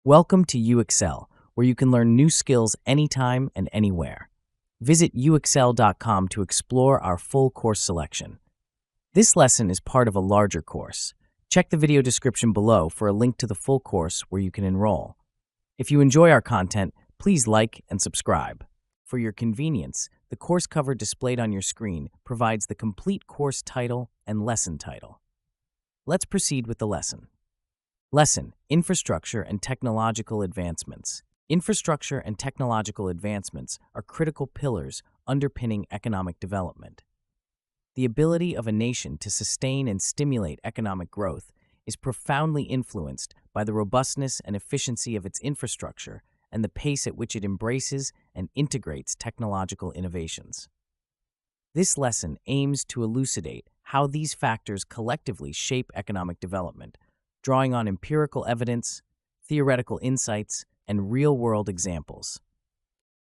Welcome to UXL, where you can learn new skills anytime and anywhere. Visit uxl.com to explore our full course selection. This lesson is part of a larger course. Check the video description below for a link to the full course where you can enroll. If you enjoy our content, please like and subscribe. For your convenience, the course cover displayed on your screen provides the complete course title and lesson title. Let's proceed with the lesson. Lesson: Infrastructure and Technological Advancements. Infrastructure and technological advancements are critical pillars underpinning economic development. The ability of a nation to sustain and stimulate economic growth is profoundly influenced by the robustness and efficiency of its infrastructure and the pace at which it embraces and integrates technological innovations. This lesson aims to elucidate how these factors collectively shape economic development, drawing on empirical evidence, theoretical insights, and real-world examples.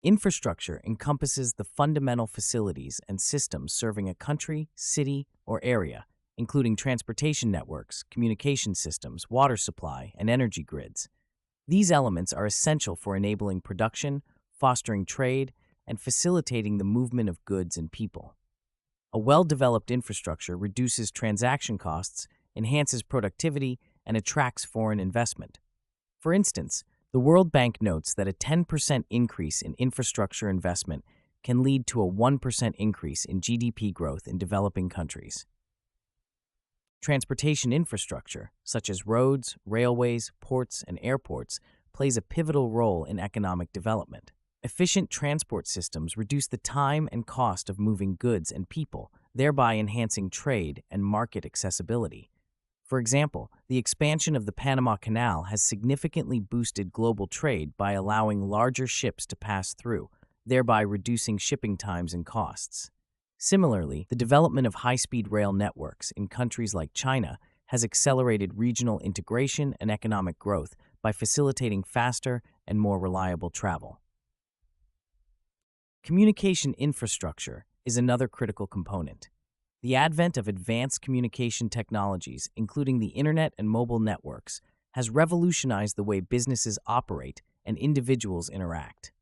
Infrastructure encompasses the fundamental facilities and systems serving a country, city, or area, including transportation networks, communication systems, water supply, and energy grids. These elements are essential for enabling production, fostering trade, and facilitating the movement of goods and people. A well-developed infrastructure reduces transaction costs, enhances productivity, and attracts foreign investment. For instance, the World Bank notes that a 10% increase in infrastructure investment can lead to a 1% increase in GDP growth in developing countries. Transportation infrastructure, such as roads, railways, ports, and airports, plays a pivotal role in economic development. Efficient transport systems reduce the time and cost of moving goods and people, thereby enhancing trade and market accessibility. For example, the expansion of the Panama Canal has significantly boosted global trade by allowing larger ships to pass through, thereby reducing shipping times and costs. Similarly, the development of high-speed rail networks in countries like China has accelerated regional integration and economic growth by facilitating faster and more reliable travel. Communication infrastructure is another critical component. The advent of advanced communication technologies, including the internet and mobile networks, has revolutionized the way businesses operate and individuals interact.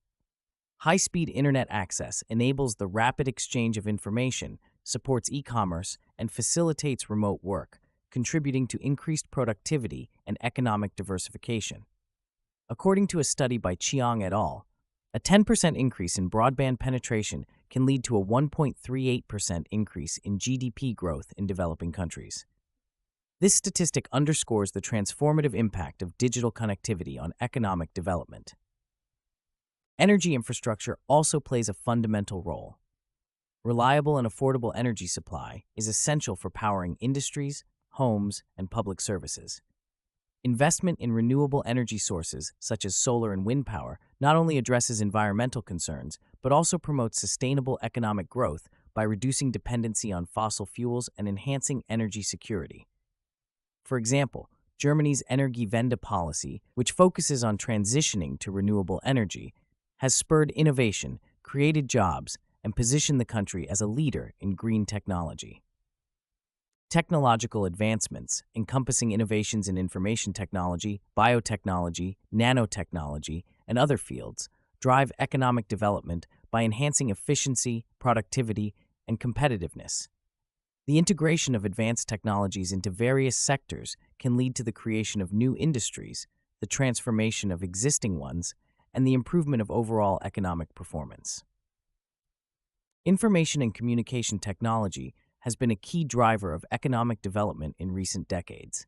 High-speed internet access enables the rapid exchange of information, supports e-commerce, and facilitates remote work, contributing to increased productivity and economic diversification. According to a study by Chiang et al., a 10% increase in broadband penetration can lead to a 1.38% increase in GDP growth in developing countries. This statistic underscores the transformative impact of digital connectivity on economic development. Energy infrastructure also plays a fundamental role. Reliable and affordable energy supply is essential for powering industries, homes, and public services. Investment in renewable energy sources, such as solar and wind power, not only addresses environmental concerns, but also promotes sustainable economic growth by reducing dependency on fossil fuels and enhancing energy security. For example, Germany's Energiewende policy, which focuses on transitioning to renewable energy, has spurred innovation, created jobs, and positioned the country as a leader in green technology. Technological advancements, encompassing innovations in information technology, biotechnology, nanotechnology, and other fields, drive economic development by enhancing efficiency, productivity, and competitiveness. The integration of advanced technologies into various sectors can lead to the creation of new industries, the transformation of existing ones, and the improvement of overall economic performance. Information and communication technology has been a key driver of economic development in recent decades.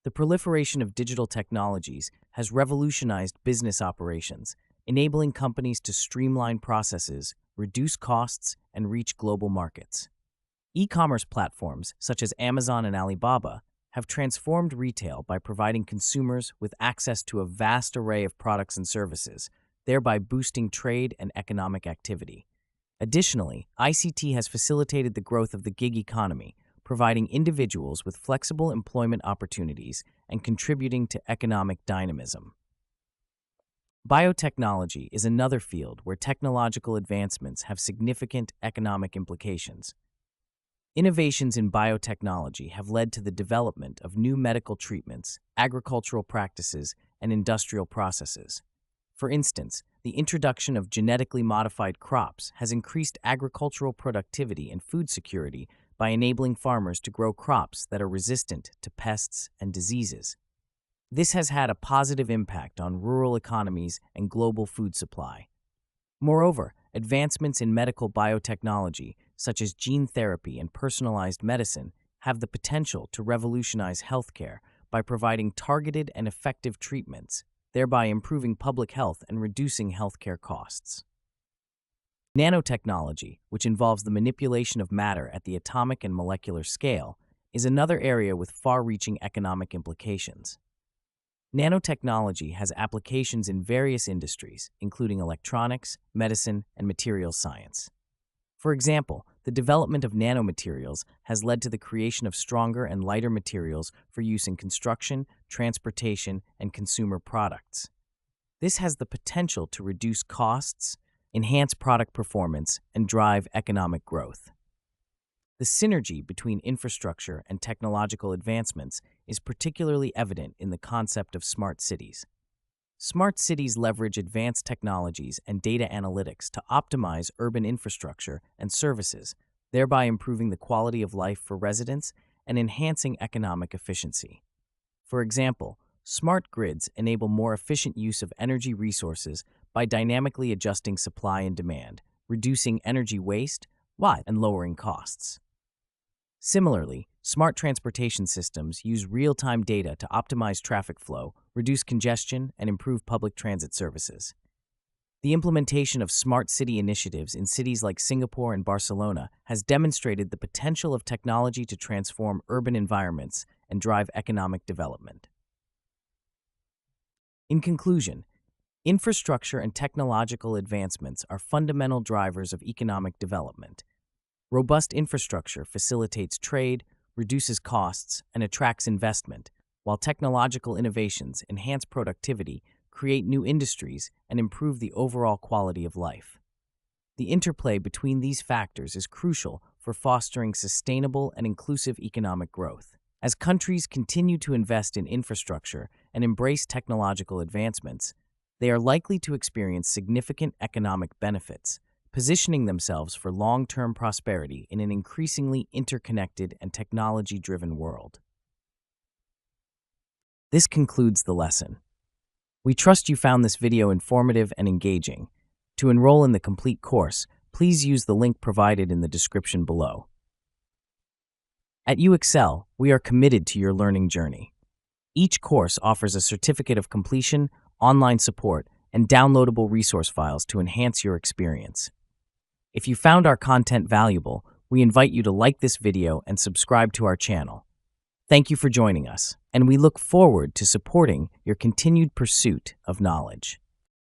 The proliferation of digital technologies has revolutionized business operations, enabling companies to streamline processes, reduce costs, and reach global markets. E-commerce platforms such as Amazon and Alibaba have transformed retail by providing consumers with access to a vast array of products and services, thereby boosting trade and economic activity. Additionally, ICT has facilitated the growth of the gig economy, providing individuals with flexible employment opportunities and contributing to economic dynamism. Biotechnology is another field where technological advancements have significant economic implications. Innovations in biotechnology have led to the development of new medical treatments, agricultural practices, and industrial processes. For instance, the introduction of genetically modified crops has increased agricultural productivity and food security by enabling farmers to grow crops that are resistant to pests and diseases. This has had a positive impact on rural economies and global food supply. Moreover, advancements in medical biotechnology, such as gene therapy and personalized medicine, have the potential to revolutionize healthcare by providing targeted and effective treatments, thereby improving public health and reducing healthcare costs. Nanotechnology, which involves the manipulation of matter at the atomic and molecular scale, is another area with far-reaching economic implications. Nanotechnology has applications in various industries, including electronics, medicine, and materials science. For example, the development of nanomaterials has led to the creation of stronger and lighter materials for use in construction, transportation, and consumer products. This has the potential to reduce costs, enhance product performance, and drive economic growth. The synergy between infrastructure and technological advancements is particularly evident in the concept of smart cities. Smart cities leverage advanced technologies and data analytics to optimize urban infrastructure and services, thereby improving the quality of life for residents and enhancing economic efficiency. For example, smart grids enable more efficient use of energy resources by dynamically adjusting supply and demand, reducing energy waste, and lowering costs. Similarly, smart transportation systems use real-time data to optimize traffic flow, reduce congestion, and improve public transit services. The implementation of smart city initiatives in cities like Singapore and Barcelona has demonstrated the potential of technology to transform urban environments and drive economic development. In conclusion, infrastructure and technological advancements are fundamental drivers of economic development. Robust infrastructure facilitates trade, reduces costs, and attracts investment, while technological innovations enhance productivity, create new industries, and improve the overall quality of life. The interplay between these factors is crucial for fostering sustainable and inclusive economic growth. As countries continue to invest in infrastructure and embrace technological advancements, they are likely to experience significant economic benefits, positioning themselves for long-term prosperity in an increasingly interconnected and technology-driven world. This concludes the lesson. We trust you found this video informative and engaging. To enroll in the complete course, please use the link provided in the description below. At UExcel, we are committed to your learning journey. Each course offers a certificate of completion, online support, and downloadable resource files to enhance your experience. If you found our content valuable, we invite you to like this video and subscribe to our channel. Thank you for joining us, and we look forward to supporting your continued pursuit of knowledge.